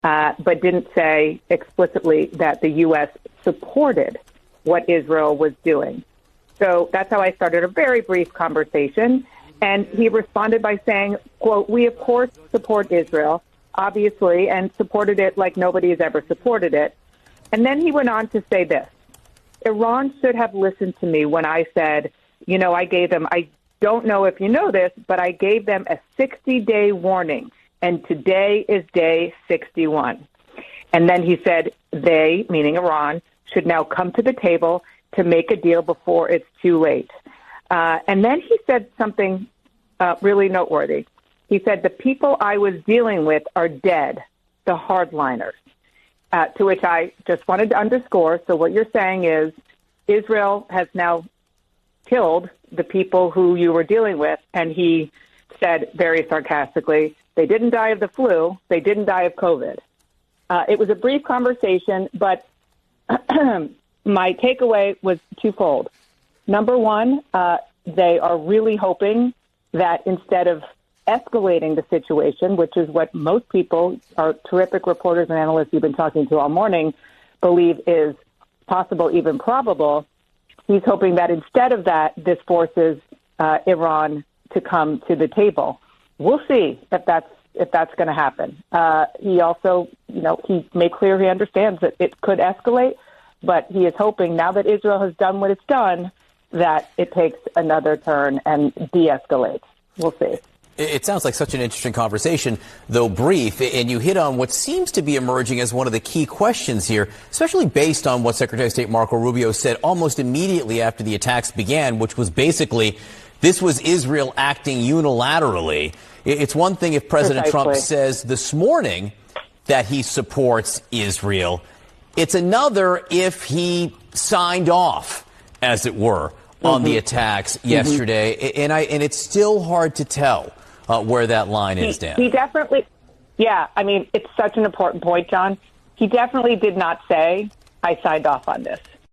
but didn't say explicitly that the U.S. supported what Israel was doing. So that's how I started a very brief conversation. And he responded by saying, quote, "We, of course, support Israel, obviously, and supported it like nobody has ever supported it." And then he went on to say this: "Iran should have listened to me when I said, I gave them, I don't know if you know this, but I gave them a 60-day warning, and today is day 61. And then he said they, meaning Iran, should now come to the table to make a deal before it's too late." And then he said something really noteworthy. He said, "The people I was dealing with are dead, the hardliners." To which I just wanted to underscore, so what you're saying is Israel has now killed the people who you were dealing with, and he said very sarcastically, they didn't die of the flu, they didn't die of COVID. It was a brief conversation, but my takeaway was twofold. Number one, they are really hoping that instead of escalating the situation, which is what most people, our terrific reporters and analysts you've been talking to all morning, believe is possible, even probable, he's hoping that instead of that, this forces Iran to come to the table. We'll see if that's going to happen. He also, he made clear he understands that it could escalate, but he is hoping now that Israel has done what it's done, that it takes another turn and de-escalates. We'll see. It sounds like such an interesting conversation, though brief, and you hit on what seems to be emerging as one of the key questions here, especially based on what Secretary of State Marco Rubio said almost immediately after the attacks began, which was basically this was Israel acting unilaterally. It's one thing if President Trump says this morning that he supports Israel. It's another if he signed off, as it were, on the attacks yesterday. And it's still hard to tell where that line is, Dan. He definitely, it's such an important point, John. He definitely did not say, I signed off on this.